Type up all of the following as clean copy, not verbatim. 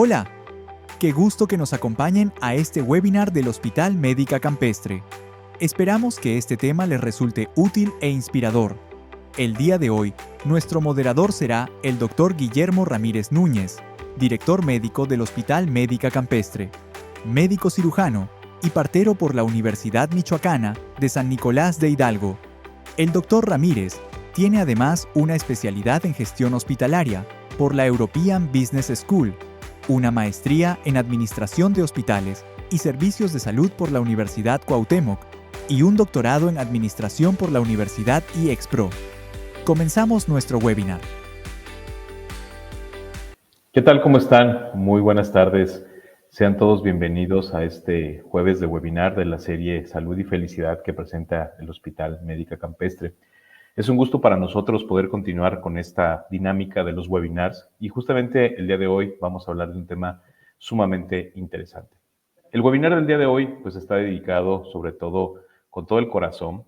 Hola, qué gusto que nos acompañen a este webinar del Hospital Médica Campestre. Esperamos que este tema les resulte útil e inspirador. El día de hoy, nuestro moderador será el Dr. Guillermo Ramírez Núñez, director médico del Hospital Médica Campestre, médico cirujano y partero por la Universidad Michoacana de San Nicolás de Hidalgo. El Dr. Ramírez tiene además una especialidad en gestión hospitalaria por la European Business School, una maestría en Administración de Hospitales y Servicios de Salud por la Universidad Cuauhtémoc y un doctorado en Administración por la Universidad IEXPRO. Comenzamos nuestro webinar. ¿Qué tal? ¿Cómo están? Muy buenas tardes. Sean todos bienvenidos a este jueves de webinar de la serie Salud y Felicidad que presenta el Hospital Médica Campestre. Es un gusto para nosotros poder continuar con esta dinámica de los webinars y justamente el día de hoy vamos a hablar de un tema sumamente interesante. El webinar del día de hoy pues está dedicado sobre todo con todo el corazón,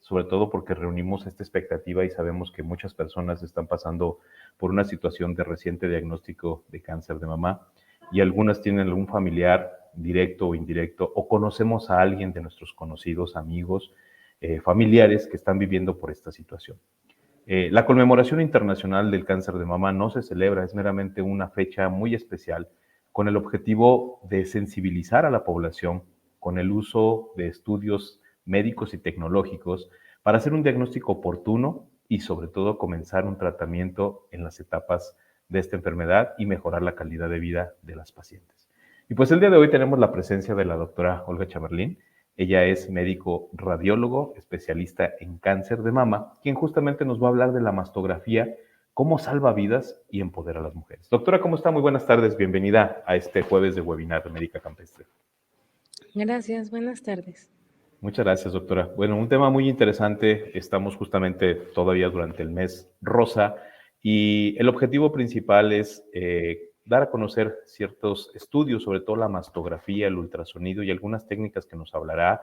sobre todo porque reunimos esta expectativa y sabemos que muchas personas están pasando por una situación de reciente diagnóstico de cáncer de mama y algunas tienen algún familiar directo o indirecto o conocemos a alguien de nuestros conocidos, amigos, familiares que están viviendo por esta situación. La conmemoración internacional del cáncer de mama no se celebra, es meramente una fecha muy especial con el objetivo de sensibilizar a la población con el uso de estudios médicos y tecnológicos para hacer un diagnóstico oportuno y sobre todo comenzar un tratamiento en las etapas de esta enfermedad y mejorar la calidad de vida de las pacientes. Y pues el día de hoy tenemos la presencia de la doctora Olga Chaverlín. Ella es médico radiólogo, especialista en cáncer de mama, quien justamente nos va a hablar de la mastografía, cómo salva vidas y empodera a las mujeres. Doctora, ¿cómo está? Muy buenas tardes. Bienvenida a este jueves de webinar de Médica Campestre. Gracias, buenas tardes. Muchas gracias, doctora. Bueno, un tema muy interesante. Estamos justamente todavía durante el mes rosa y el objetivo principal es dar a conocer ciertos estudios, sobre todo la mastografía, el ultrasonido y algunas técnicas que nos hablará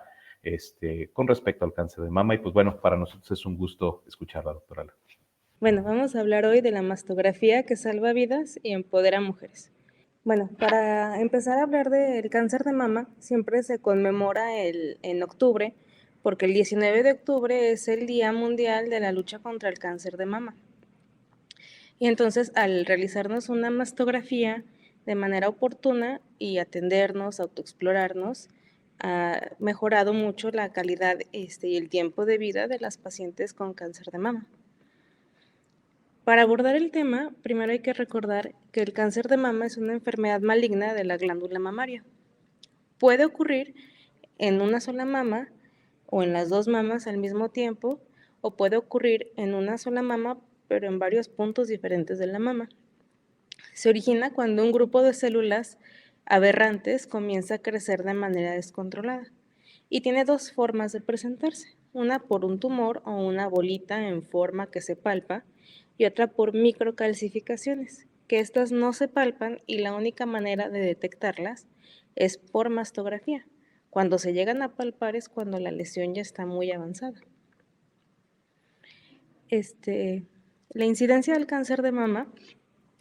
con respecto al cáncer de mama. Y pues bueno, para nosotros es un gusto escucharla, doctora. Bueno, vamos a hablar hoy de la mastografía que salva vidas y empodera a mujeres. Bueno, para empezar a hablar del cáncer de mama, siempre se conmemora en octubre, porque el 19 de octubre es el Día Mundial de la Lucha contra el Cáncer de Mama. Y entonces, al realizarnos una mastografía de manera oportuna y atendernos, autoexplorarnos, ha mejorado mucho la calidad y el tiempo de vida de las pacientes con cáncer de mama. Para abordar el tema, primero hay que recordar que el cáncer de mama es una enfermedad maligna de la glándula mamaria. Puede ocurrir en una sola mama o en las dos mamas al mismo tiempo, o puede ocurrir en una sola mama, pero en varios puntos diferentes de la mama. Se origina cuando un grupo de células aberrantes comienza a crecer de manera descontrolada y tiene dos formas de presentarse, una por un tumor o una bolita en forma que se palpa y otra por microcalcificaciones, que estas no se palpan y la única manera de detectarlas es por mastografía. Cuando se llegan a palpar es cuando la lesión ya está muy avanzada. La incidencia del cáncer de mama,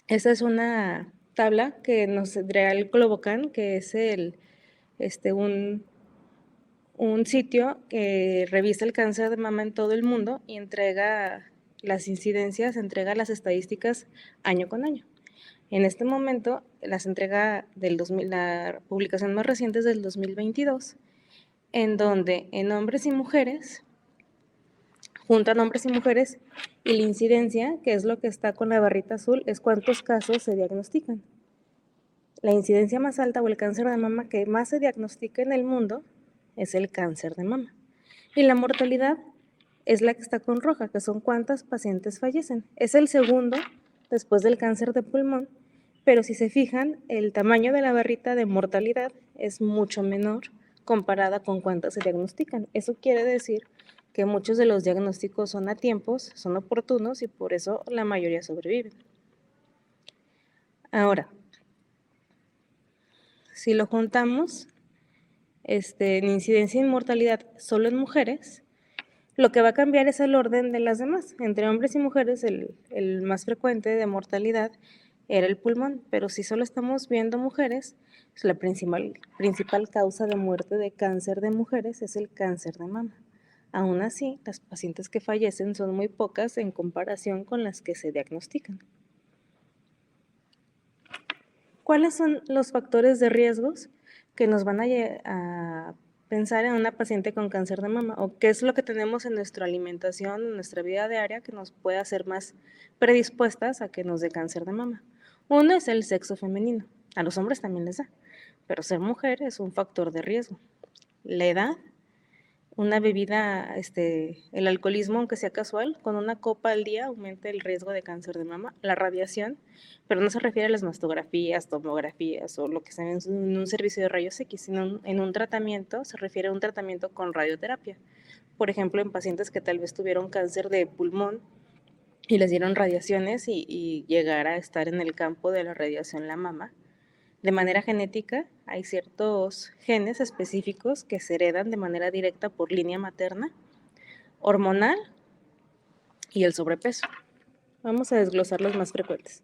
esta es una tabla que nos entrega el Globocan, que es un sitio que revisa el cáncer de mama en todo el mundo y entrega las incidencias, entrega las estadísticas año con año. En este momento las entrega la publicación más reciente es del 2022, en donde en hombres y mujeres, juntan hombres y mujeres, y la incidencia, que es lo que está con la barrita azul, es cuántos casos se diagnostican. La incidencia más alta o el cáncer de mama que más se diagnostica en el mundo es el cáncer de mama. Y la mortalidad es la que está con roja, que son cuántas pacientes fallecen. Es el segundo después del cáncer de pulmón, pero si se fijan, el tamaño de la barrita de mortalidad es mucho menor comparada con cuántas se diagnostican. Eso quiere decir que muchos de los diagnósticos son a tiempos, son oportunos y por eso la mayoría sobreviven. Ahora, si lo juntamos, en incidencia y mortalidad solo en mujeres, lo que va a cambiar es el orden de las demás. Entre hombres y mujeres, el más frecuente de mortalidad era el pulmón, pero si solo estamos viendo mujeres, pues la principal causa de muerte de cáncer de mujeres es el cáncer de mama. Aún así, las pacientes que fallecen son muy pocas en comparación con las que se diagnostican. ¿Cuáles son los factores de riesgos que nos van a pensar en una paciente con cáncer de mama? ¿O qué es lo que tenemos en nuestra alimentación, en nuestra vida diaria, que nos puede hacer más predispuestas a que nos dé cáncer de mama? Uno es el sexo femenino. A los hombres también les da, pero ser mujer es un factor de riesgo. La edad, una bebida, el alcoholismo, aunque sea casual, con una copa al día aumenta el riesgo de cáncer de mama. La radiación, pero no se refiere a las mastografías, tomografías o lo que sea en un servicio de rayos X, sino en un tratamiento, se refiere a un tratamiento con radioterapia. Por ejemplo, en pacientes que tal vez tuvieron cáncer de pulmón y les dieron radiaciones y llegar a estar en el campo de la radiación la mama. De manera genética, hay ciertos genes específicos que se heredan de manera directa por línea materna, hormonal y el sobrepeso. Vamos a desglosar los más frecuentes.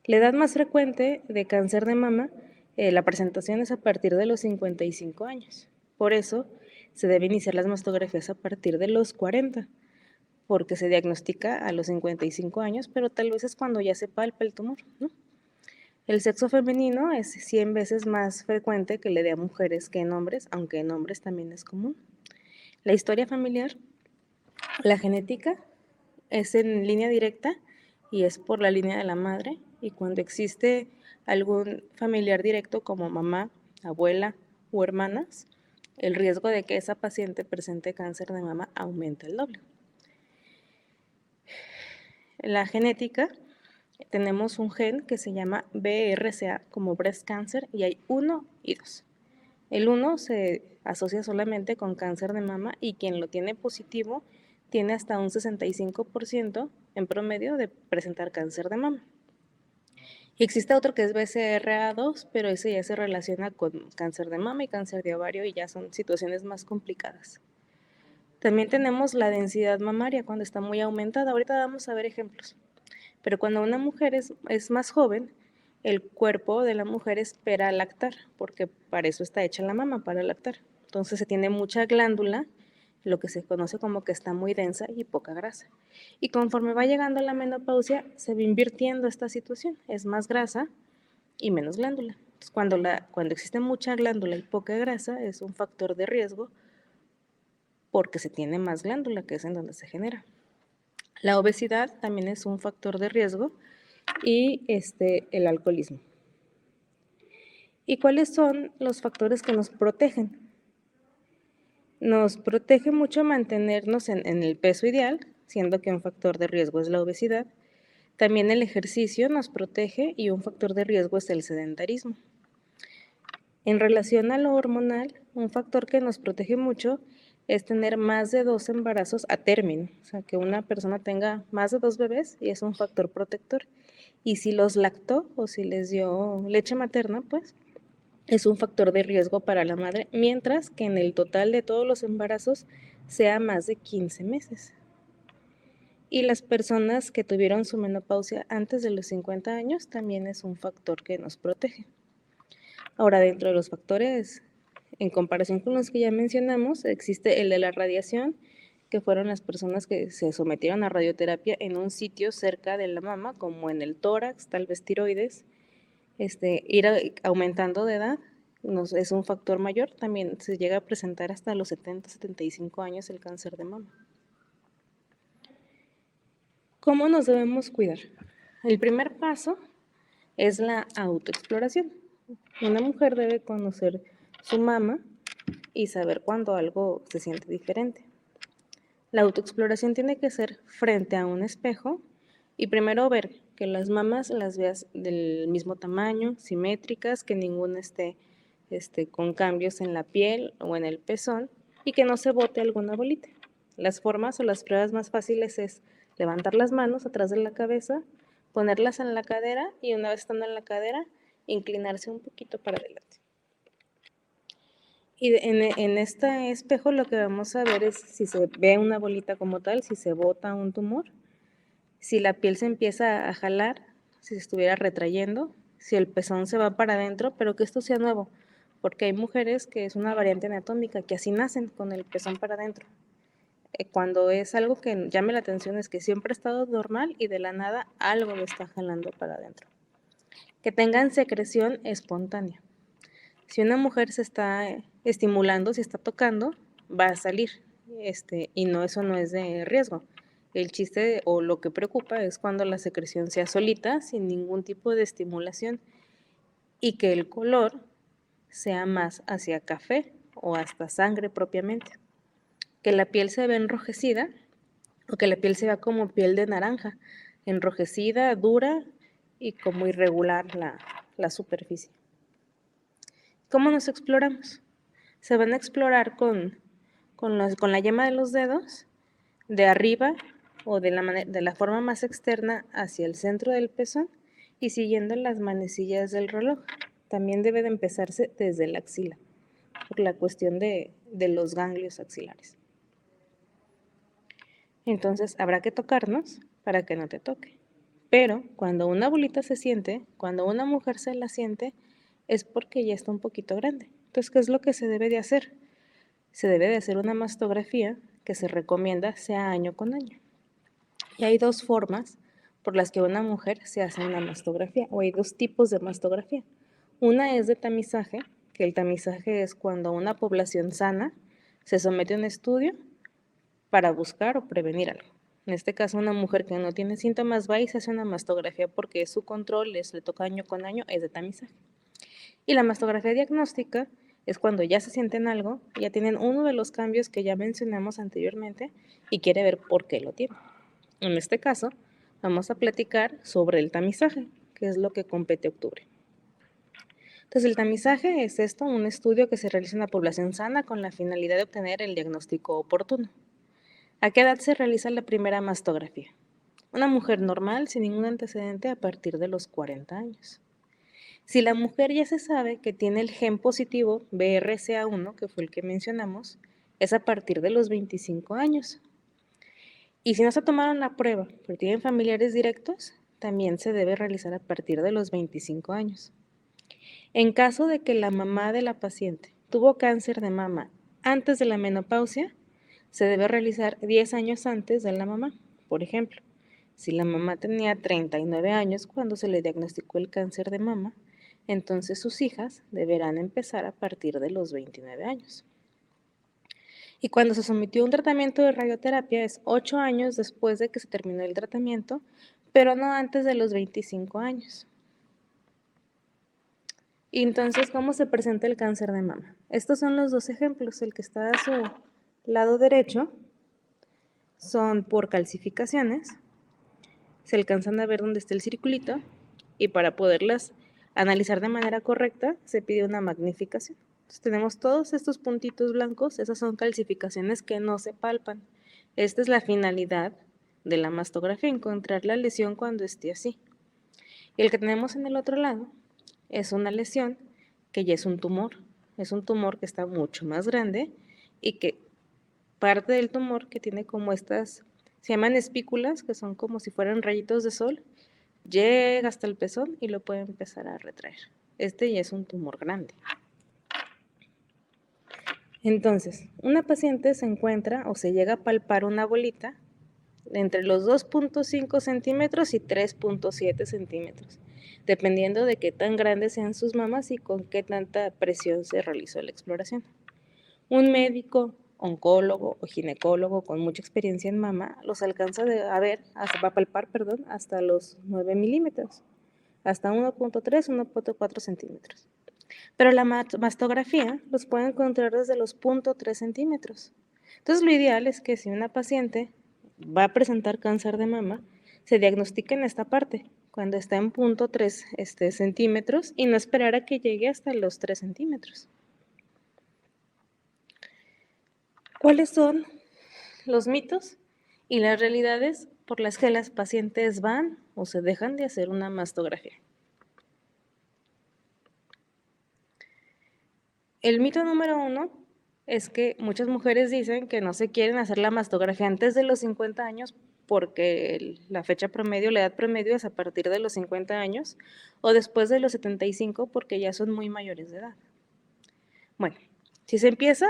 La edad más frecuente de cáncer de mama, la presentación es a partir de los 55 años. Por eso, se deben iniciar las mastografías a partir de los 40, porque se diagnostica a los 55 años, pero tal vez es cuando ya se palpa el tumor, ¿no? El sexo femenino es 100 veces más frecuente que le dé a mujeres que en hombres, aunque en hombres también es común. La historia familiar, la genética es en línea directa y es por la línea de la madre, y cuando existe algún familiar directo como mamá, abuela o hermanas, el riesgo de que esa paciente presente cáncer de mama aumenta el doble. La genética, tenemos un gen que se llama BRCA como breast cancer y hay 1 y 2. El 1 se asocia solamente con cáncer de mama y quien lo tiene positivo tiene hasta un 65% en promedio de presentar cáncer de mama. Y existe otro que es BCRA2, pero ese ya se relaciona con cáncer de mama y cáncer de ovario y ya son situaciones más complicadas. También tenemos la densidad mamaria cuando está muy aumentada. Ahorita vamos a ver ejemplos. Pero cuando una mujer es más joven, el cuerpo de la mujer espera lactar, porque para eso está hecha la mama, para lactar. Entonces se tiene mucha glándula, lo que se conoce como que está muy densa y poca grasa. Y conforme va llegando la menopausia, se va invirtiendo esta situación, es más grasa y menos glándula. Entonces, cuando existe mucha glándula y poca grasa, es un factor de riesgo porque se tiene más glándula, que es en donde se genera. La obesidad también es un factor de riesgo y el alcoholismo. ¿Y cuáles son los factores que nos protegen? Nos protege mucho mantenernos en el peso ideal, siendo que un factor de riesgo es la obesidad. También el ejercicio nos protege y un factor de riesgo es el sedentarismo. En relación a lo hormonal, un factor que nos protege mucho es tener más de 2 embarazos a término, o sea, que una persona tenga más de 2 bebés y es un factor protector. Y si los lactó o si les dio leche materna, pues es un factor de riesgo para la madre, mientras que en el total de todos los embarazos sea más de 15 meses. Y las personas que tuvieron su menopausia antes de los 50 años también es un factor que nos protege. Ahora, dentro de los factores, en comparación con los que ya mencionamos, existe el de la radiación, que fueron las personas que se sometieron a radioterapia en un sitio cerca de la mama, como en el tórax, tal vez tiroides. Ir aumentando de edad es un factor mayor, también se llega a presentar hasta los 70, 75 años el cáncer de mama. ¿Cómo nos debemos cuidar? El primer paso es la autoexploración. Una mujer debe conocer su mama y saber cuando algo se siente diferente. La autoexploración tiene que ser frente a un espejo y primero ver que las mamas las veas del mismo tamaño, simétricas, que ninguna esté con cambios en la piel o en el pezón y que no se bote alguna bolita. Las formas o las pruebas más fáciles es levantar las manos atrás de la cabeza, ponerlas en la cadera y una vez estando en la cadera, inclinarse un poquito para adelante. Y en este espejo lo que vamos a ver es si se ve una bolita como tal, si se bota un tumor, si la piel se empieza a jalar si se estuviera retrayendo, si el pezón se va para adentro, pero que esto sea nuevo, porque hay mujeres que es una variante anatómica, que así nacen con el pezón para adentro. Cuando es algo que llame la atención es que siempre ha estado normal y de la nada algo lo está jalando para adentro. Que tengan secreción espontánea. Si una mujer se está estimulando, si está tocando, va a salir, y no, eso no es de riesgo. El chiste o lo que preocupa es cuando la secreción sea solita, sin ningún tipo de estimulación, y que el color sea más hacia café o hasta sangre propiamente. Que la piel se vea enrojecida o que la piel se vea como piel de naranja, enrojecida, dura y como irregular la superficie. ¿Cómo nos exploramos? Se van a explorar con la yema de los dedos, de arriba o de la forma más externa hacia el centro del pezón y siguiendo las manecillas del reloj. También debe de empezarse desde la axila, por la cuestión de los ganglios axilares. Entonces habrá que tocarnos para que no te toque. Pero cuando una bolita se siente, cuando una mujer se la siente, es porque ya está un poquito grande. Entonces, ¿qué es lo que se debe de hacer? Se debe de hacer una mastografía que se recomienda sea año con año. Y hay dos formas por las que una mujer se hace una mastografía, o hay dos tipos de mastografía. Una es de tamizaje, que el tamizaje es cuando una población sana se somete a un estudio para buscar o prevenir algo. En este caso, una mujer que no tiene síntomas va y se hace una mastografía porque su control le toca año con año, es de tamizaje. Y la mastografía diagnóstica es cuando ya se sienten algo, ya tienen uno de los cambios que ya mencionamos anteriormente y quiere ver por qué lo tiene. En este caso, vamos a platicar sobre el tamizaje, que es lo que compete a octubre. Entonces, el tamizaje es esto, un estudio que se realiza en la población sana con la finalidad de obtener el diagnóstico oportuno. ¿A qué edad se realiza la primera mastografía? Una mujer normal sin ningún antecedente a partir de los 40 años. Si la mujer ya se sabe que tiene el gen positivo BRCA1, que fue el que mencionamos, es a partir de los 25 años. Y si no se tomaron la prueba, pero tienen familiares directos, también se debe realizar a partir de los 25 años. En caso de que la mamá de la paciente tuvo cáncer de mama antes de la menopausia, se debe realizar 10 años antes de la mamá. Por ejemplo, si la mamá tenía 39 años cuando se le diagnosticó el cáncer de mama, entonces sus hijas deberán empezar a partir de los 29 años. Y cuando se sometió a un tratamiento de radioterapia es 8 años después de que se terminó el tratamiento, pero no antes de los 25 años. Y entonces, ¿cómo se presenta el cáncer de mama? Estos son los dos ejemplos. El que está a su lado derecho son por calcificaciones. Se alcanzan a ver dónde está el circulito y para poderlas analizar de manera correcta se pide una magnificación. Entonces tenemos todos estos puntitos blancos, esas son calcificaciones que no se palpan. Esta es la finalidad de la mastografía, encontrar la lesión cuando esté así. Y el que tenemos en el otro lado es una lesión que ya es un tumor que está mucho más grande y que parte del tumor que tiene como estas, se llaman espículas, que son como si fueran rayitos de sol, llega hasta el pezón y lo puede empezar a retraer. Este ya es un tumor grande. Entonces, una paciente se encuentra o se llega a palpar una bolita entre los 2.5 centímetros y 3.7 centímetros, dependiendo de qué tan grandes sean sus mamas y con qué tanta presión se realizó la exploración. Un médico, oncólogo o ginecólogo con mucha experiencia en mama los alcanza a palpar hasta los 9 milímetros, hasta 1.3, 1.4 centímetros. Pero la mastografía los puede encontrar desde los 0.3 centímetros. Entonces, lo ideal es que si una paciente va a presentar cáncer de mama, se diagnostique en esta parte, cuando está en 0.3 centímetros y no esperar a que llegue hasta los 3 centímetros. ¿Cuáles son los mitos y las realidades por las que las pacientes van o se dejan de hacer una mastografía? El mito número 1 es que muchas mujeres dicen que no se quieren hacer la mastografía antes de los 50 años porque la fecha promedio, la edad promedio es a partir de los 50 años o después de los 75 porque ya son muy mayores de edad. Bueno, si se empieza,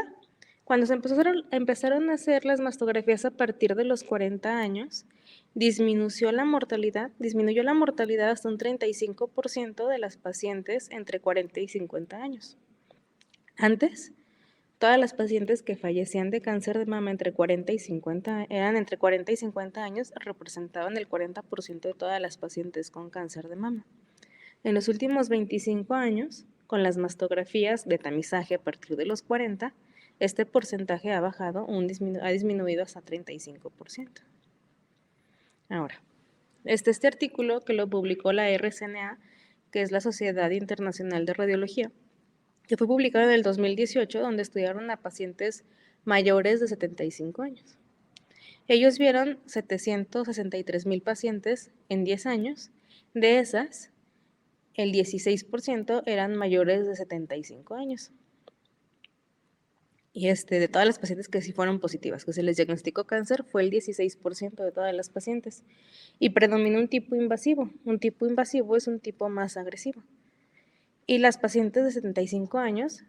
cuando empezaron a hacer las mastografías a partir de los 40 años, disminuyó la mortalidad hasta un 35% de las pacientes entre 40 y 50 años. Antes, todas las pacientes que fallecían de cáncer de mama entre 40 y 50 años representaban el 40% de todas las pacientes con cáncer de mama. En los últimos 25 años, con las mastografías de tamizaje a partir de los 40, este porcentaje ha bajado, ha disminuido hasta 35%. Ahora, este artículo que lo publicó la RCNA, que es la Sociedad Internacional de Radiología, que fue publicado en el 2018, donde estudiaron a pacientes mayores de 75 años. Ellos vieron 763,000 pacientes en 10 años. De esas, el 16% eran mayores de 75 años. Y de todas las pacientes que sí fueron positivas, que se les diagnosticó cáncer, fue el 16% de todas las pacientes. Y predominó un tipo invasivo. Un tipo invasivo es un tipo más agresivo. Y las pacientes de 75 años,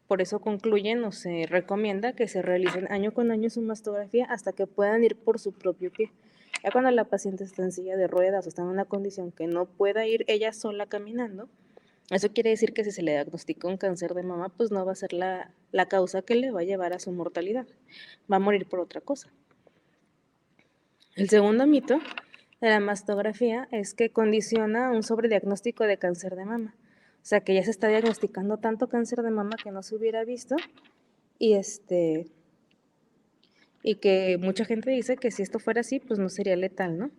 por eso concluyen o se recomienda que se realicen año con año su mastografía hasta que puedan ir por su propio pie. Ya cuando la paciente está en silla de ruedas o está en una condición que no pueda ir ella sola caminando, eso quiere decir que si se le diagnostica un cáncer de mama, pues no va a ser la causa que le va a llevar a su mortalidad. Va a morir por otra cosa. El segundo mito de la mastografía es que condiciona un sobrediagnóstico de cáncer de mama. O sea, que ya se está diagnosticando tanto cáncer de mama que no se hubiera visto y que mucha gente dice que si esto fuera así, pues no sería letal, ¿no?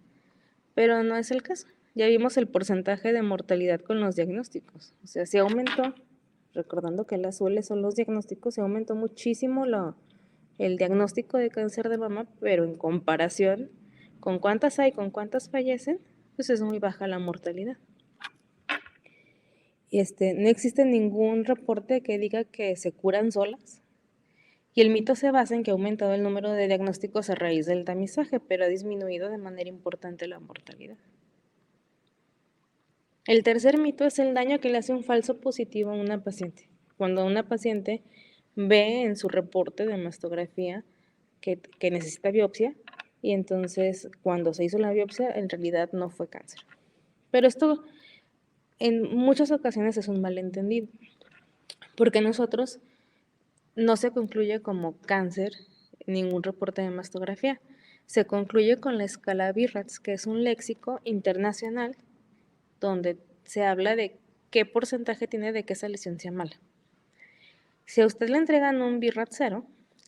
Pero no es el caso. Ya vimos el porcentaje de mortalidad con los diagnósticos. O sea, se aumentó, recordando que el azul son los diagnósticos, se aumentó muchísimo el diagnóstico de cáncer de mama, pero en comparación con cuántas hay, con cuántas fallecen, pues es muy baja la mortalidad. No existe ningún reporte que diga que se curan solas. Y el mito se basa en que ha aumentado el número de diagnósticos a raíz del tamizaje, pero ha disminuido de manera importante la mortalidad. El tercer mito es el daño que le hace un falso positivo a una paciente. Cuando una paciente ve en su reporte de mastografía que necesita biopsia, y entonces cuando se hizo la biopsia en realidad no fue cáncer. Pero esto en muchas ocasiones es un malentendido, porque nosotros no se concluye como cáncer en ningún reporte de mastografía. Se concluye con la escala BIRATS, que es un léxico internacional donde se habla de qué porcentaje tiene de que esa lesión sea mala. Si a usted le entregan un BIRAT 0,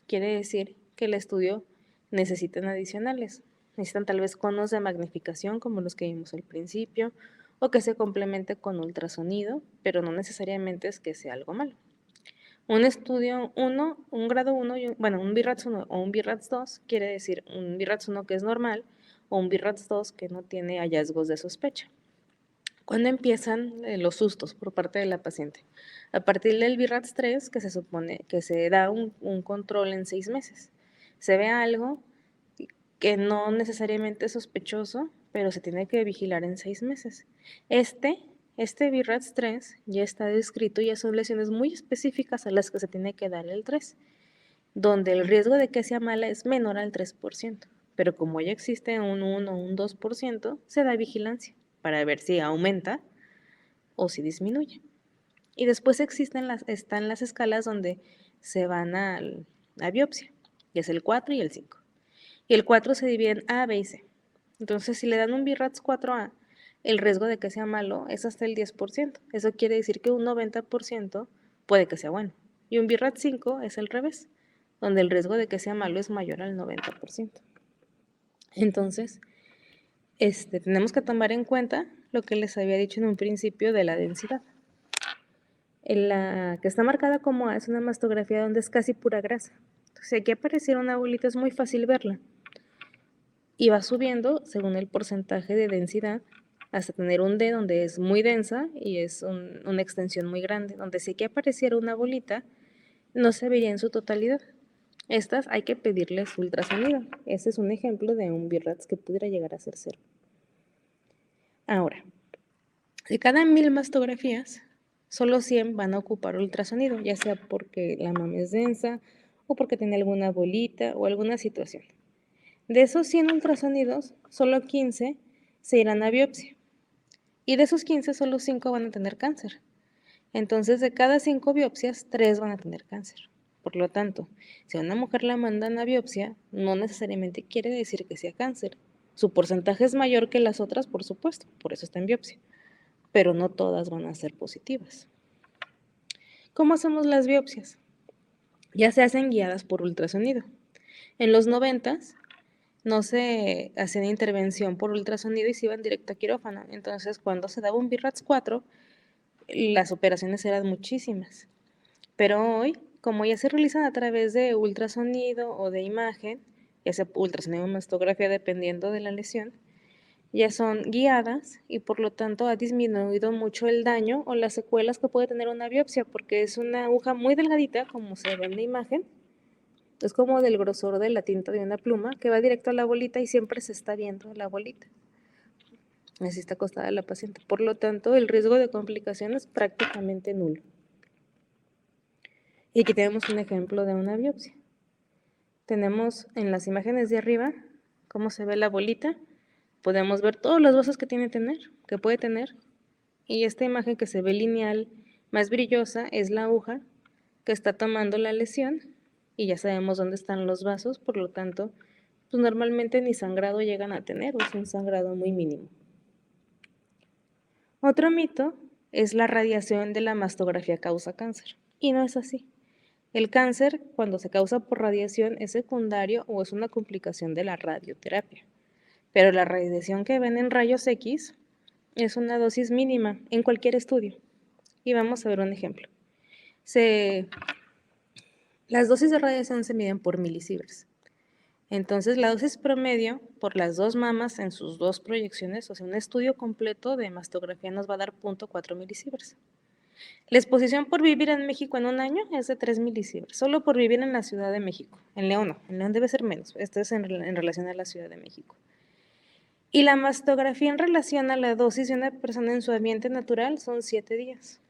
quiere decir que el estudio necesitan adicionales. Necesitan tal vez conos de magnificación como los que vimos al principio, o que se complemente con ultrasonido, pero no necesariamente es que sea algo malo. Un estudio 1, un grado 1, un BIRATS 1 o un BIRATS 2 quiere decir un BIRATS 1 que es normal o un BIRATS 2 que no tiene hallazgos de sospecha. ¿Cuándo empiezan los sustos por parte de la paciente? A partir del BIRATS 3, que se supone que se da un control en 6 meses. Se ve algo que no necesariamente es sospechoso, pero se tiene que vigilar en 6 meses. Este BIRATS 3 ya está descrito, ya son lesiones muy específicas a las que se tiene que dar el 3, donde el riesgo de que sea mala es menor al 3%, pero como ya existe un 1 o un 2%, se da vigilancia para ver si aumenta o si disminuye. Y después están las escalas donde se van a biopsia, y es el 4 y el 5. Y el 4 se divide en A, B y C. Entonces, si le dan un BIRATS 4A, el riesgo de que sea malo es hasta el 10%. Eso quiere decir que un 90% puede que sea bueno. Y un BIRATS 5 es al revés, donde el riesgo de que sea malo es mayor al 90%. Entonces, tenemos que tomar en cuenta lo que les había dicho en un principio de la densidad. La que está marcada como A es una mastografía donde es casi pura grasa. Entonces, si aquí apareciera una bolita es muy fácil verla. Y va subiendo según el porcentaje de densidad hasta tener un D donde es muy densa y es una extensión muy grande, donde si aquí apareciera una bolita no se vería en su totalidad. Estas hay que pedirles ultrasonido. Ese es un ejemplo de un BIRATS que pudiera llegar a ser 0. Ahora, de cada 1000 mastografías, solo 100 van a ocupar ultrasonido, ya sea porque la mama es densa o porque tiene alguna bolita o alguna situación. De esos 100 ultrasonidos, solo 15 se irán a biopsia. Y de esos 15, solo 5 van a tener cáncer. Entonces, de cada 5 biopsias, 3 van a tener cáncer. Por lo tanto, si a una mujer la mandan a biopsia, no necesariamente quiere decir que sea cáncer. Su porcentaje es mayor que las otras, por supuesto, por eso está en biopsia, pero no todas van a ser positivas. ¿Cómo hacemos las biopsias? Ya se hacen guiadas por ultrasonido. En los 90s no se hacían intervención por ultrasonido y se iban directo a quirófano. Entonces, cuando se daba un BIRATS 4, las operaciones eran muchísimas. Pero hoy, como ya se realizan a través de ultrasonido o de imagen, ya sea ultrasonido o mastografía dependiendo de la lesión, ya son guiadas y por lo tanto ha disminuido mucho el daño o las secuelas que puede tener una biopsia, porque es una aguja muy delgadita, como se ve en la imagen, es como del grosor de la tinta de una pluma, que va directo a la bolita y siempre se está viendo la bolita. Así está acostada la paciente. Por lo tanto, el riesgo de complicaciones es prácticamente nulo. Y aquí tenemos un ejemplo de una biopsia. Tenemos en las imágenes de arriba cómo se ve la bolita. Podemos ver todos los vasos que puede tener. Y esta imagen que se ve lineal, más brillosa, es la aguja que está tomando la lesión. Y ya sabemos dónde están los vasos, por lo tanto, pues normalmente ni sangrado llegan a tener, o es un sangrado muy mínimo. Otro mito es la radiación de la mastografía causa cáncer. Y no es así. El cáncer, cuando se causa por radiación, es secundario o es una complicación de la radioterapia. Pero la radiación que ven en rayos X es una dosis mínima en cualquier estudio. Y vamos a ver un ejemplo. Las dosis de radiación se miden por milisieverts. Entonces, la dosis promedio por las dos mamas en sus dos proyecciones, o sea, un estudio completo de mastografía nos va a dar 0.4 milisieverts. La exposición por vivir en México en un año es de 3 milisieverts, solo por vivir en la Ciudad de México. En León no, en León debe ser menos, esto es en relación a la Ciudad de México. Y la mastografía en relación a la dosis de una persona en su ambiente natural son 7 días.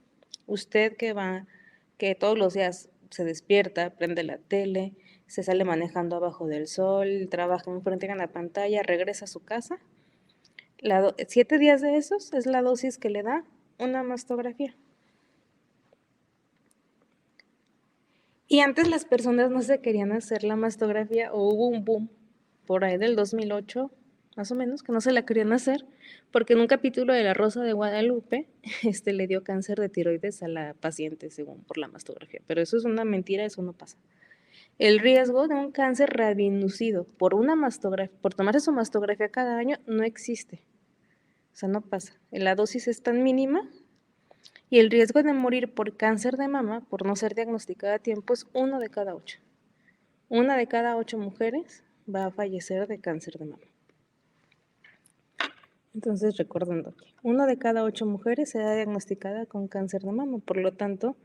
Usted que todos los días se despierta, prende la tele, se sale manejando abajo del sol, trabaja enfrente de una pantalla, regresa a su casa, 7 días de esos es la dosis que le da una mastografía. Y antes las personas no se querían hacer la mastografía, o hubo un boom por ahí del 2008, más o menos, que no se la querían hacer, porque en un capítulo de La Rosa de Guadalupe le dio cáncer de tiroides a la paciente, según por la mastografía. Pero eso es una mentira, eso no pasa. El riesgo de un cáncer radioinducido por tomarse su mastografía cada año no existe. O sea, no pasa. La dosis es tan mínima y el riesgo de morir por cáncer de mama, por no ser diagnosticada a tiempo, es 1 de cada 8. 1 de cada 8 mujeres va a fallecer de cáncer de mama. Entonces, recordando aquí, 1 de cada 8 mujeres será diagnosticada con cáncer de mama. Por lo tanto,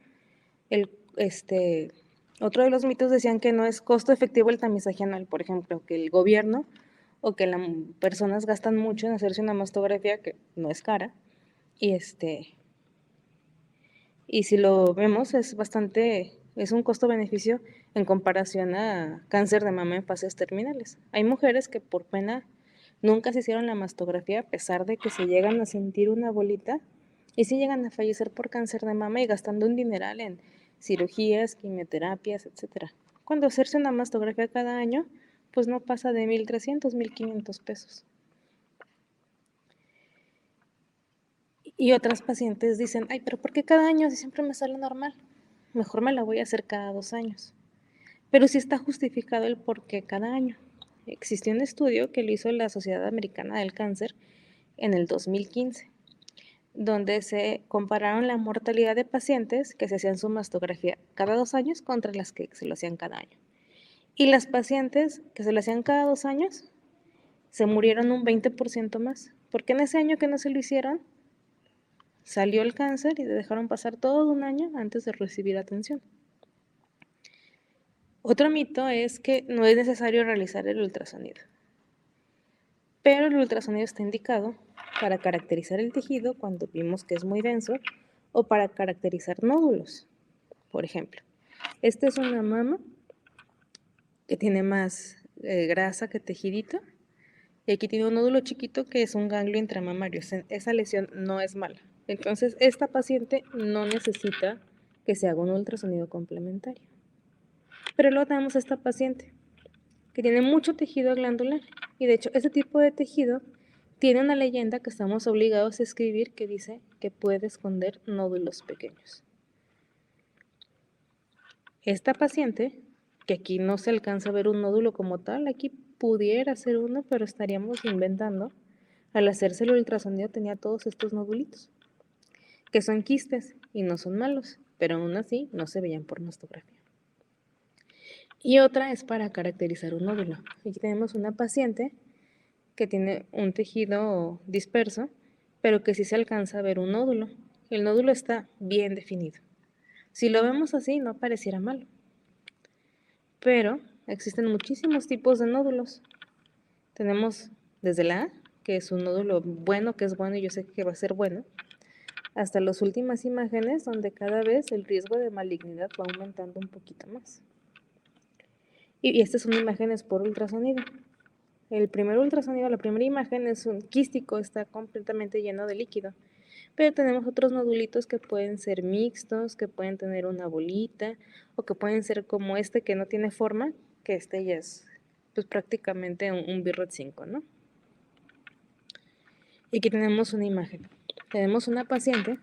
otro de los mitos decían que no es costo efectivo el tamizaje anual, por ejemplo, que el gobierno o que las personas gastan mucho en hacerse una mastografía que no es cara, y si lo vemos es un costo-beneficio en comparación a cáncer de mama en fases terminales. Hay mujeres que por pena nunca se hicieron la mastografía a pesar de que se llegan a sentir una bolita y sí llegan a fallecer por cáncer de mama y gastando un dineral en cirugías, quimioterapias, etc. Cuando hacerse una mastografía cada año, pues no pasa de 1,300, 1,500 pesos. Y otras pacientes dicen, ay, pero ¿por qué cada año si siempre me sale normal? Mejor me la voy a hacer cada 2 años. Pero sí está justificado el por qué cada año. Existió un estudio que lo hizo la Sociedad Americana del Cáncer en el 2015, donde se compararon la mortalidad de pacientes que se hacían su mastografía cada 2 años contra las que se lo hacían cada año. Y las pacientes que se lo hacían cada 2 años se murieron un 20% más, porque en ese año que no se lo hicieron, salió el cáncer y dejaron pasar todo un año antes de recibir atención. Otro mito es que no es necesario realizar el ultrasonido, pero el ultrasonido está indicado para caracterizar el tejido cuando vimos que es muy denso o para caracterizar nódulos. Por ejemplo, esta es una mama que tiene más grasa que tejidito y aquí tiene un nódulo chiquito que es un ganglio intramamario. Esa lesión no es mala. Entonces, esta paciente no necesita que se haga un ultrasonido complementario. Pero luego tenemos a esta paciente que tiene mucho tejido glandular y de hecho este tipo de tejido tiene una leyenda que estamos obligados a escribir que dice que puede esconder nódulos pequeños. Esta paciente, que aquí no se alcanza a ver un nódulo como tal, aquí pudiera ser uno, pero estaríamos inventando. Al hacerse el ultrasonido tenía todos estos nodulitos, que son quistes y no son malos, pero aún así no se veían por mastografía. Y otra es para caracterizar un nódulo. Aquí tenemos una paciente que tiene un tejido disperso, pero que sí se alcanza a ver un nódulo. El nódulo está bien definido. Si lo vemos así, no pareciera malo. Pero existen muchísimos tipos de nódulos. Tenemos desde la A, que es un nódulo bueno, que es bueno y yo sé que va a ser bueno, hasta las últimas imágenes donde cada vez el riesgo de malignidad va aumentando un poquito más. Y estas son imágenes por ultrasonido. El primer ultrasonido, la primera imagen es un quístico, está completamente lleno de líquido. Pero tenemos otros nodulitos que pueden ser mixtos, que pueden tener una bolita, o que pueden ser como este que no tiene forma, que este ya es pues prácticamente un BIRRAT 5, ¿no? Y aquí tenemos una imagen. Tenemos una paciente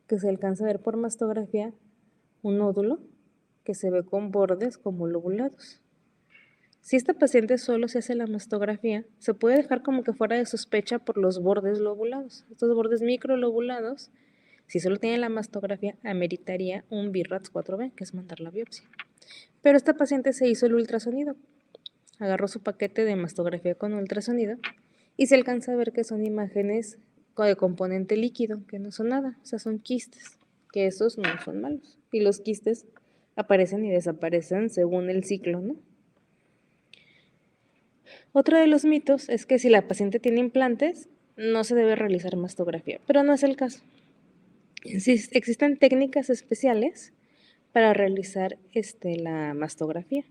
que se alcanza a ver por mastografía un nódulo que se ve con bordes como lobulados. Si esta paciente solo se hace la mastografía, se puede dejar como que fuera de sospecha por los bordes lobulados. Estos bordes microlobulados, si solo tiene la mastografía, ameritaría un BIRRATS 4B, que es mandar la biopsia. Pero esta paciente se hizo el ultrasonido, agarró su paquete de mastografía con ultrasonido y se alcanza a ver que son imágenes de componente líquido, que no son nada, o sea, son quistes, que esos no son malos. Y los quistes aparecen y desaparecen según el ciclo, ¿no? Otro de los mitos es que si la paciente tiene implantes, no se debe realizar mastografía, pero no es el caso. Existen técnicas especiales para realizar la mastografía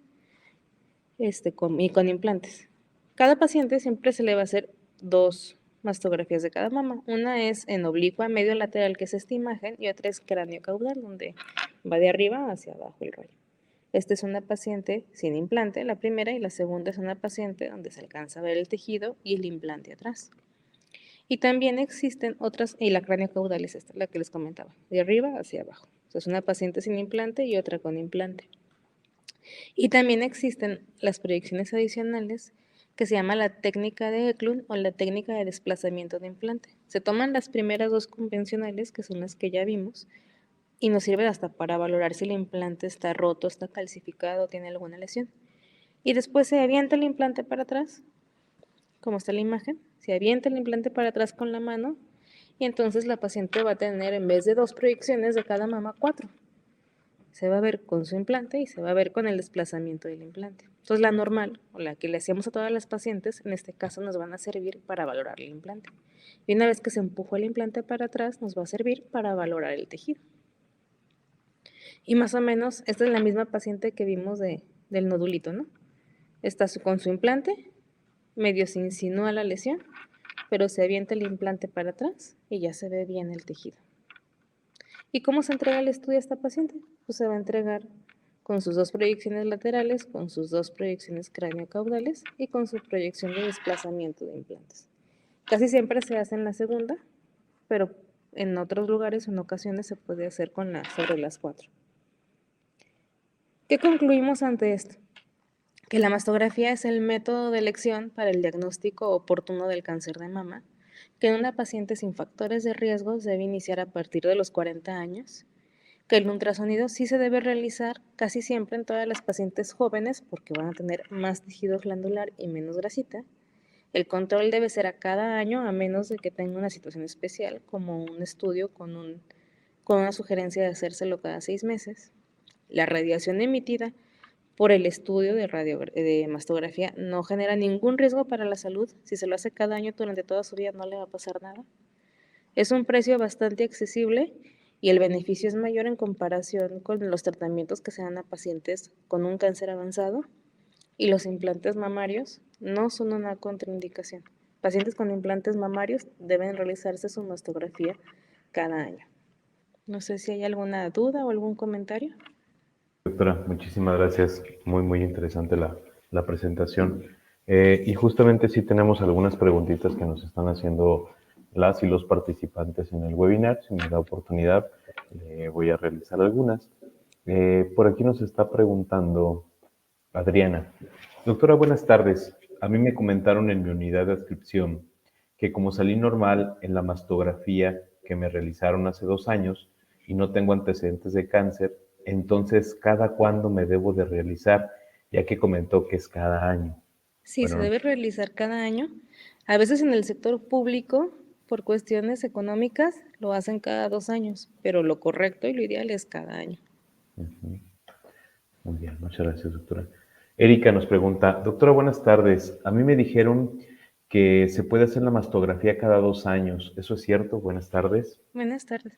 con implantes. Cada paciente siempre se le va a hacer 2 mastografías de cada mama. Una es en oblicua medio lateral, que es esta imagen, y otra es cráneo caudal, donde va de arriba hacia abajo el rollo. Esta es una paciente sin implante, la primera, y la segunda es una paciente donde se alcanza a ver el tejido y el implante atrás. Y también existen otras, y la cráneo caudal es esta, la que les comentaba, de arriba hacia abajo. O sea, es una paciente sin implante y otra con implante. Y también existen las proyecciones adicionales que se llama la técnica de Eklund o la técnica de desplazamiento de implante. Se toman las primeras 2 convencionales, que son las que ya vimos, y nos sirve hasta para valorar si el implante está roto, está calcificado, tiene alguna lesión. Y después se avienta el implante para atrás, como está la imagen, se avienta el implante para atrás con la mano y entonces la paciente va a tener, en vez de 2 proyecciones de cada mama, 4. Se va a ver con su implante y se va a ver con el desplazamiento del implante. Entonces la normal, o la que le hacíamos a todas las pacientes, en este caso nos van a servir para valorar el implante. Y una vez que se empujó el implante para atrás, nos va a servir para valorar el tejido. Y más o menos, esta es la misma paciente que vimos del nodulito, ¿no? Está con su implante, medio se insinúa la lesión, pero se avienta el implante para atrás y ya se ve bien el tejido. ¿Y cómo se entrega el estudio a esta paciente? Pues se va a entregar con sus 2 proyecciones laterales, con sus 2 proyecciones craneocaudales y con su proyección de desplazamiento de implantes. Casi siempre se hace en la segunda, pero en otros lugares, en ocasiones, se puede hacer sobre las 4. ¿Qué concluimos ante esto? Que la mastografía es el método de elección para el diagnóstico oportuno del cáncer de mama, que en una paciente sin factores de riesgo se debe iniciar a partir de los 40 años, que el ultrasonido sí se debe realizar casi siempre en todas las pacientes jóvenes porque van a tener más tejido glandular y menos grasita. El control debe ser a cada año a menos de que tenga una situación especial como un estudio con una sugerencia de hacérselo cada 6 meses. La radiación emitida por el estudio de mastografía no genera ningún riesgo para la salud. Si se lo hace cada año durante toda su vida no le va a pasar nada. Es un precio bastante accesible y el beneficio es mayor en comparación con los tratamientos que se dan a pacientes con un cáncer avanzado, y los implantes mamarios no son una contraindicación. Pacientes con implantes mamarios deben realizarse su mastografía cada año. No sé si hay alguna duda o algún comentario. Doctora, muchísimas gracias. Muy interesante la presentación. Y justamente sí tenemos algunas preguntitas que nos están haciendo las y los participantes en el webinar. Si me da oportunidad, voy a realizar algunas. Por aquí nos está preguntando Adriana. Doctora, buenas tardes. A mí me comentaron en mi unidad de adscripción que como salí normal en la mastografía que me realizaron hace 2 años y no tengo antecedentes de cáncer, entonces, ¿cada cuándo me debo de realizar? Ya que comentó que es cada año. Sí, se Bueno, debe realizar cada año. A veces en el sector público, por cuestiones económicas, lo hacen cada 2 años, pero lo correcto y lo ideal es cada año. muy bien, muchas gracias, doctora. Erika nos pregunta, doctora, buenas tardes. A mí me dijeron que se puede hacer la mastografía cada 2 años. ¿Eso es cierto? Buenas tardes. Buenas tardes.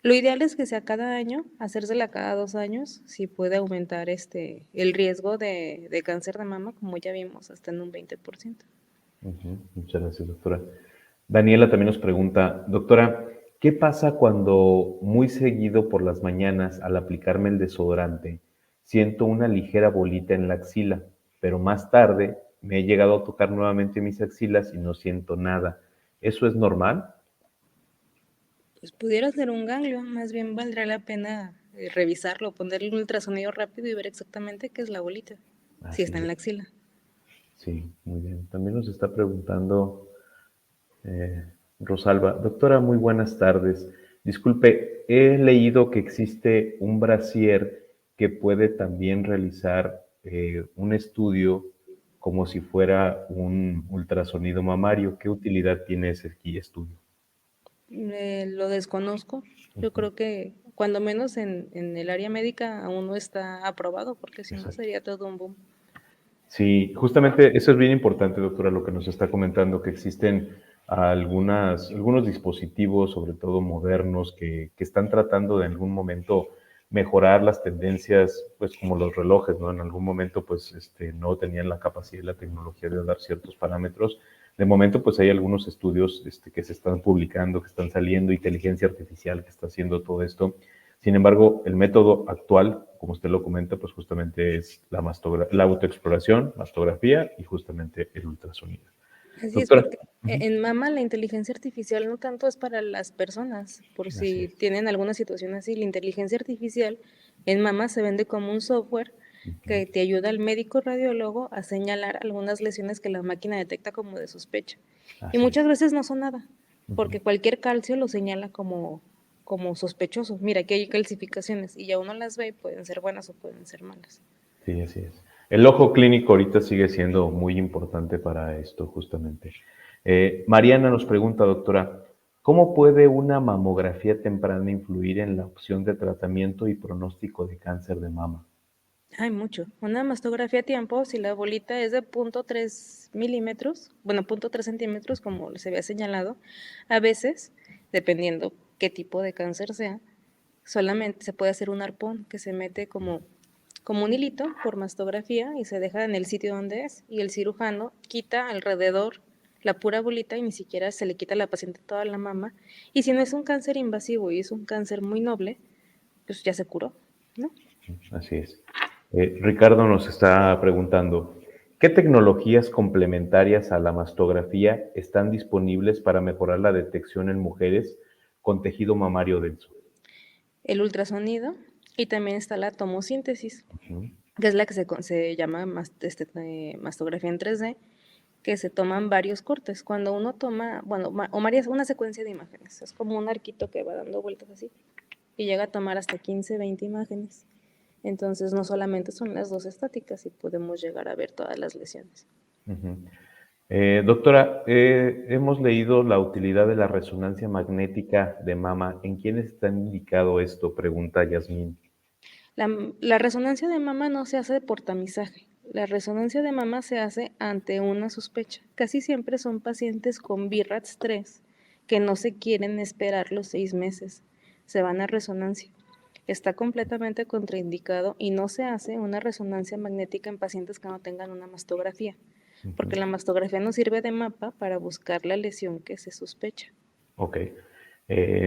Lo ideal es que sea cada año, hacérsela cada 2 años, si puede aumentar el riesgo de cáncer de mama, como ya vimos, hasta en un 20%. Muchas gracias, doctora. Daniela también nos pregunta, doctora, ¿qué pasa cuando muy seguido por las mañanas al aplicarme el desodorante siento una ligera bolita en la axila, pero más tarde me he llegado a tocar nuevamente mis axilas y no siento nada? ¿Eso es normal? Pues pudiera ser un ganglio, más bien valdrá la pena revisarlo, ponerle un ultrasonido rápido y ver exactamente qué es la bolita, si Así está en es. la axila. Sí, muy bien. También nos está preguntando Rosalba, doctora, muy buenas tardes. Disculpe, he leído que existe un brasier que puede también realizar un estudio como si fuera un ultrasonido mamario. ¿Qué utilidad tiene ese estudio? Lo desconozco. Yo Ujú, creo que cuando menos en el área médica aún no está aprobado, porque si no exacto. sería todo un boom. Sí, justamente eso es bien importante, doctora, lo que nos está comentando, que existen algunos dispositivos, sobre todo modernos, que están tratando de en algún momento mejorar las tendencias, pues como los relojes, ¿no? En algún momento, pues, no tenían la capacidad y la tecnología de dar ciertos parámetros. De momento, pues hay algunos estudios, que se están publicando, que están saliendo, inteligencia artificial que está haciendo todo esto. Sin embargo, el método actual, como usted lo comenta, pues justamente es la autoexploración, mastografía y justamente el ultrasonido. Así es, Doctora, porque en mama la inteligencia artificial no tanto es para las personas, por así si es. tienen alguna situación así. La inteligencia artificial en mama se vende como un software que te ayuda al médico radiólogo a señalar algunas lesiones que la máquina detecta como de sospecha. Y Así muchas es. veces no son nada, Ujú. porque cualquier calcio lo señala como sospechoso. Mira, aquí hay calcificaciones y ya uno las ve y pueden ser buenas o pueden ser malas. Sí, así es. El ojo clínico ahorita sigue siendo muy importante para esto, justamente. Mariana nos pregunta, doctora, ¿cómo puede una mamografía temprana influir en la opción de tratamiento y pronóstico de cáncer de mama? Hay mucho. Una mastografía a tiempo, si la bolita es de 0,3 milímetros, bueno, 0,3 centímetros, como se había señalado, a veces, dependiendo qué tipo de cáncer sea, solamente se puede hacer un arpón que se mete como un hilito por mastografía y se deja en el sitio donde es, y el cirujano quita alrededor la pura bolita y ni siquiera se le quita a la paciente toda la mama. Y si no es un cáncer invasivo y es un cáncer muy noble, pues ya se curó, ¿no? Así es. Ricardo nos está preguntando, ¿qué tecnologías complementarias a la mastografía están disponibles para mejorar la detección en mujeres con tejido mamario denso? El ultrasonido y también está la tomosíntesis, Ujú, que es la que se llama mastografía en 3D, que se toman varios cortes. Cuando uno toma, bueno, una secuencia de imágenes, es como un arquito que va dando vueltas así y llega a tomar hasta 15, 20 imágenes. Entonces no solamente son las dos estáticas y podemos llegar a ver todas las lesiones. ujú. Doctora, hemos leído la utilidad de la resonancia magnética de mama. ¿En quiénes está indicado esto? Pregunta Yasmín. La resonancia de mama no se hace por tamizaje. La resonancia de mama se hace ante una sospecha. Casi siempre son pacientes con BRAF 3 que no se quieren esperar los 6 meses. Se van a resonancia. Está completamente contraindicado y no se hace una resonancia magnética en pacientes que no tengan una mastografía, porque la mastografía nos sirve de mapa para buscar la lesión que se sospecha. Ok.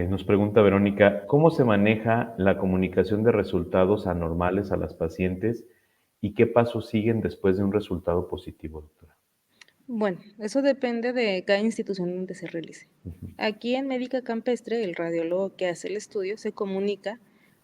Nos pregunta Verónica, ¿cómo se maneja la comunicación de resultados anormales a las pacientes y qué pasos siguen después de un resultado positivo, doctora? Bueno, eso depende de cada institución donde se realice. Aquí en Médica Campestre, el radiólogo que hace el estudio se comunica,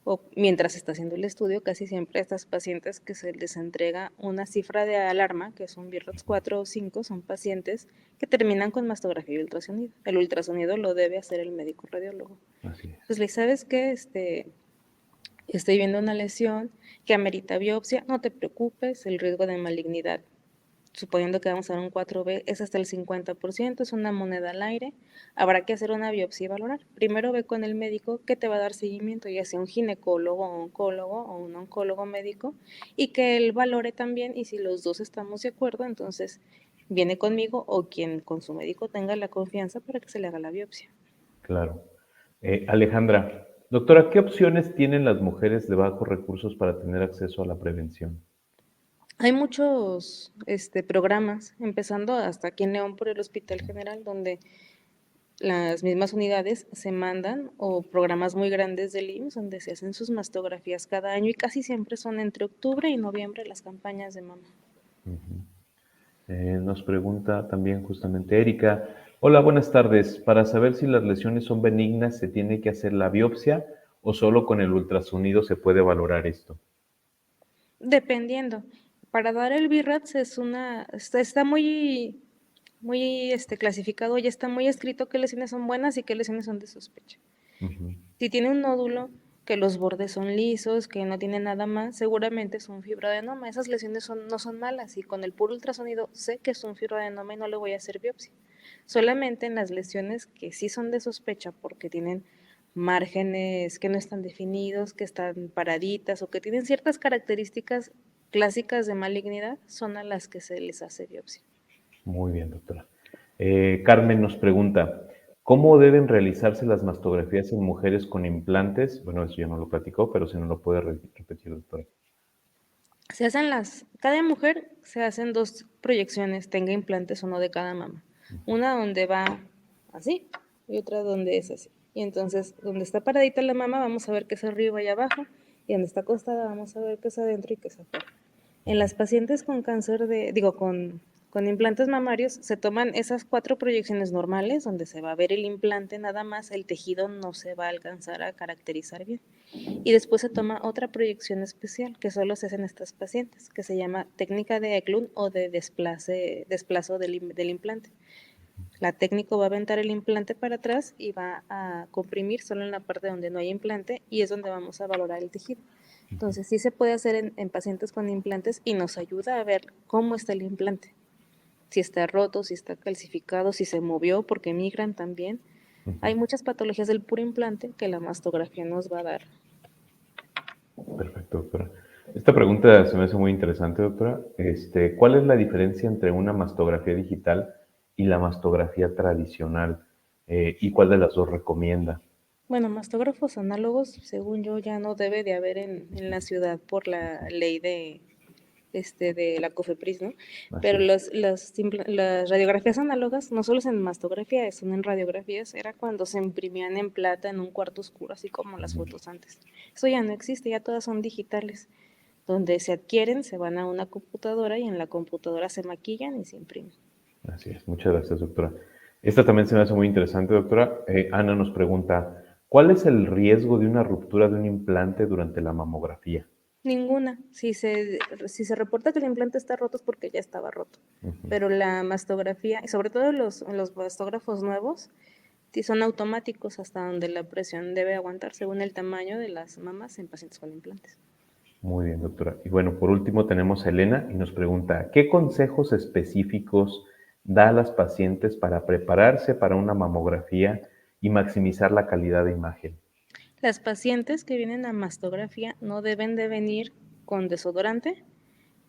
o mientras está haciendo el estudio, casi siempre a estas pacientes que se les entrega una cifra de alarma, que son BRAF 4 o 5, son pacientes que terminan con mastografía y ultrasonido. El ultrasonido lo debe hacer el médico radiólogo. Así es. Pues le sabes que estoy viendo una lesión que amerita biopsia, no te preocupes, el riesgo de malignidad, suponiendo que vamos a dar un 4B, es hasta el 50%, es una moneda al aire, habrá que hacer una biopsia y valorar. Primero ve con el médico que te va a dar seguimiento, ya sea un ginecólogo o oncólogo o un oncólogo médico, y que él valore también, y si los dos estamos de acuerdo, entonces viene conmigo o quien con su médico tenga la confianza para que se le haga la biopsia. Claro. Alejandra, doctora, ¿qué opciones tienen las mujeres de bajos recursos para tener acceso a la prevención? Hay muchos programas, empezando hasta aquí en León por el Hospital General, donde las mismas unidades se mandan, o programas muy grandes del IMSS, donde se hacen sus mastografías cada año y casi siempre son entre octubre y noviembre las campañas de mama. Nos pregunta también justamente Erika. Hola, buenas tardes. Para saber si las lesiones son benignas, ¿se tiene que hacer la biopsia o solo con el ultrasonido se puede valorar esto? Dependiendo. Para dar el BRAF está muy, muy clasificado, ya está muy escrito qué lesiones son buenas y qué lesiones son de sospecha. Si tiene un nódulo, que los bordes son lisos, que no tiene nada más, seguramente es un fibroadenoma. Esas lesiones no son malas y con el puro ultrasonido sé que es un fibroadenoma y no le voy a hacer biopsia. Solamente en las lesiones que sí son de sospecha porque tienen márgenes que no están definidos, que están paraditas o que tienen ciertas características clásicas de malignidad, son a las que se les hace biopsia. Muy bien, doctora. Carmen nos pregunta, ¿cómo deben realizarse las mastografías en mujeres con implantes? Bueno, eso ya no lo platicó, pero si no lo puede repetir, doctora. Cada mujer se hacen 2 proyecciones, tenga implantes o no de cada mama. Una donde va así y otra donde es así. Y entonces, donde está paradita la mama, vamos a ver qué es arriba y abajo. Y donde está acostada, vamos a ver qué es adentro y qué es afuera. En las pacientes con con implantes mamarios, se toman esas 4 proyecciones normales, donde se va a ver el implante nada más, el tejido no se va a alcanzar a caracterizar bien. Y después se toma otra proyección especial, que solo se hace en estas pacientes, que se llama técnica de Eklund o de desplazo del implante. La técnico va a aventar el implante para atrás y va a comprimir solo en la parte donde no hay implante y es donde vamos a valorar el tejido. Entonces sí se puede hacer en pacientes con implantes y nos ayuda a ver cómo está el implante. Si está roto, si está calcificado, si se movió, porque migran también. Hay muchas patologías del puro implante que la mastografía nos va a dar. Perfecto, doctora. Esta pregunta se me hace muy interesante, doctora. ¿Cuál es la diferencia entre una mastografía digital y la mastografía tradicional? ¿Y cuál de las dos recomienda? Bueno, mastógrafos análogos, según yo, ya no debe de haber en la ciudad por la ley de la COFEPRIS, ¿no? Así Pero es. las radiografías análogas, no solo es en mastografía, son en radiografías, era cuando se imprimían en plata en un cuarto oscuro, así como las fotos antes. Eso ya no existe, ya todas son digitales, donde se adquieren, se van a una computadora y en la computadora se maquillan y se imprimen. Así es. Muchas gracias, doctora. Esta también se me hace muy interesante, doctora. Ana nos pregunta, ¿cuál es el riesgo de una ruptura de un implante durante la mamografía? Ninguna. Si se reporta que el implante está roto es porque ya estaba roto. Pero la mastografía, y sobre todo los mastógrafos nuevos, son automáticos hasta donde la presión debe aguantar según el tamaño de las mamas en pacientes con implantes. Muy bien, doctora. Y bueno, por último tenemos a Elena y nos pregunta, ¿qué consejos específicos da a las pacientes para prepararse para una mamografía y maximizar la calidad de imagen? Las pacientes que vienen a mastografía no deben de venir con desodorante,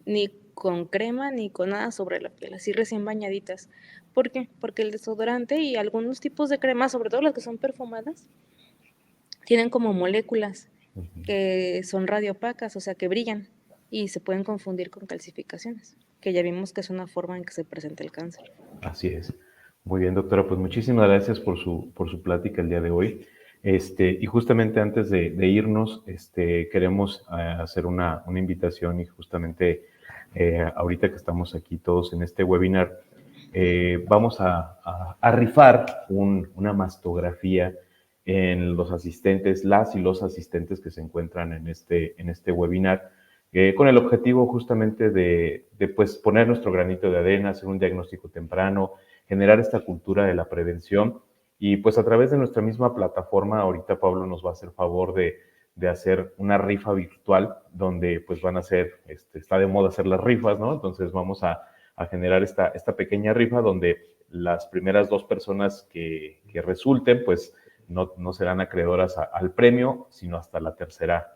ni con crema, ni con nada sobre la piel, así recién bañaditas. ¿Por qué? Porque el desodorante y algunos tipos de cremas, sobre todo las que son perfumadas, tienen como moléculas que son radiopacas, o sea, que brillan y se pueden confundir con calcificaciones, que ya vimos que es una forma en que se presenta el cáncer. Así es. Muy bien, doctora, pues muchísimas gracias por su plática el día de hoy. Y justamente antes de irnos, queremos hacer una invitación y justamente ahorita que estamos aquí todos en este webinar, vamos a rifar una mastografía en los asistentes, las y los asistentes que se encuentran en este webinar, con el objetivo justamente de pues, poner nuestro granito de arena, hacer un diagnóstico temprano, generar esta cultura de la prevención y pues a través de nuestra misma plataforma, ahorita Pablo nos va a hacer favor de hacer una rifa virtual donde pues van a ser, está de moda hacer las rifas, ¿no? Entonces vamos a generar esta pequeña rifa donde las primeras 2 personas que resulten pues no serán acreedoras al premio, sino hasta la tercera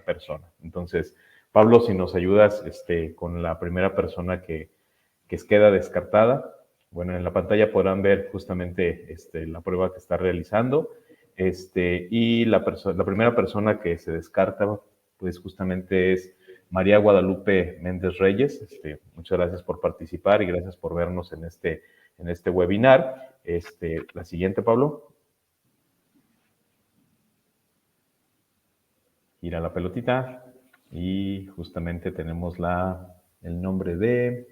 persona. Entonces, Pablo, si nos ayudas con la primera persona que queda descartada. Bueno, en la pantalla podrán ver justamente la prueba que está realizando. Y la primera persona que se descarta, pues justamente es María Guadalupe Méndez Reyes. Muchas gracias por participar y gracias por vernos en este webinar. La siguiente, Pablo. Gira la pelotita y justamente tenemos el nombre de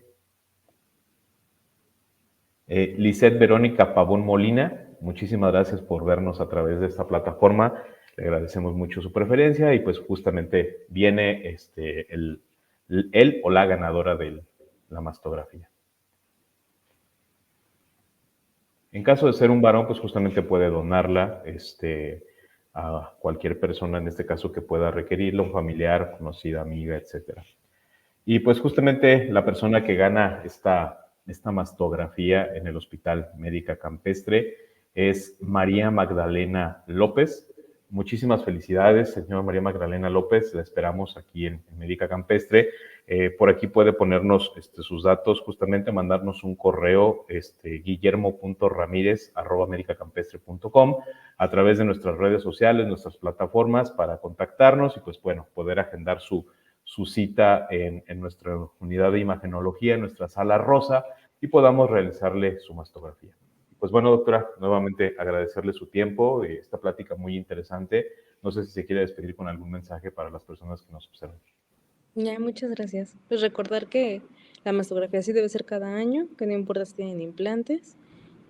Lisette Verónica Pavón Molina. Muchísimas gracias por vernos a través de esta plataforma. Le agradecemos mucho su preferencia y pues justamente viene él o la ganadora de la mastografía. En caso de ser un varón, pues justamente puede donarla a cualquier persona, en este caso, que pueda requerirlo, un familiar, conocida, amiga, etc. Y pues justamente la persona que gana esta mastografía en el Hospital Médica Campestre es María Magdalena López. Muchísimas felicidades, señora María Magdalena López. La esperamos aquí en Médica Campestre. Por aquí puede ponernos sus datos, justamente mandarnos un correo, guillermo.ramirez@medicacampestre.com, a través de nuestras redes sociales, nuestras plataformas, para contactarnos y pues bueno, poder agendar su cita en nuestra unidad de imagenología, en nuestra sala rosa, y podamos realizarle su mastografía. Pues bueno, doctora, nuevamente agradecerle su tiempo, esta plática muy interesante. No sé si se quiere despedir con algún mensaje para las personas que nos observan. Ya, muchas gracias. Pues recordar que la mastografía sí debe ser cada año, que no importa si tienen implantes.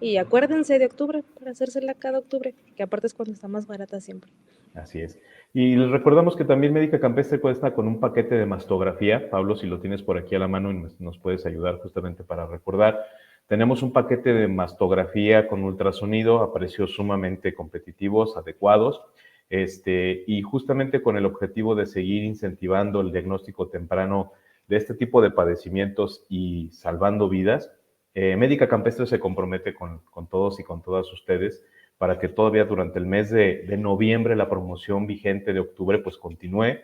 Y acuérdense de octubre para hacérsela cada octubre, que aparte es cuando está más barata siempre. Así es. Y les recordamos que también Médica Campestre cuesta con un paquete de mastografía. Pablo, si lo tienes por aquí a la mano, nos puedes ayudar justamente para recordar. Tenemos un paquete de mastografía con ultrasonido a precios sumamente competitivos, adecuados, y justamente con el objetivo de seguir incentivando el diagnóstico temprano de este tipo de padecimientos y salvando vidas. Médica Campestre se compromete con todos y con todas ustedes para que todavía durante el mes de noviembre la promoción vigente de octubre pues continúe,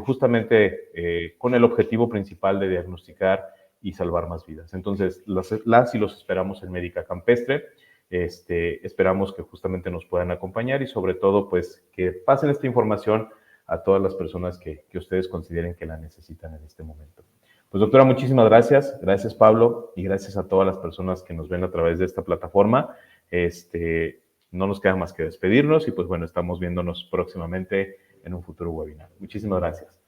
justamente con el objetivo principal de diagnosticar y salvar más vidas. Entonces, las y los esperamos en Médica Campestre. Esperamos que justamente nos puedan acompañar y sobre todo pues que pasen esta información a todas las personas que ustedes consideren que la necesitan en este momento. Pues doctora, muchísimas gracias. Gracias Pablo y gracias a todas las personas que nos ven a través de esta plataforma. No nos queda más que despedirnos y pues bueno, estamos viéndonos próximamente en un futuro webinar. Muchísimas gracias.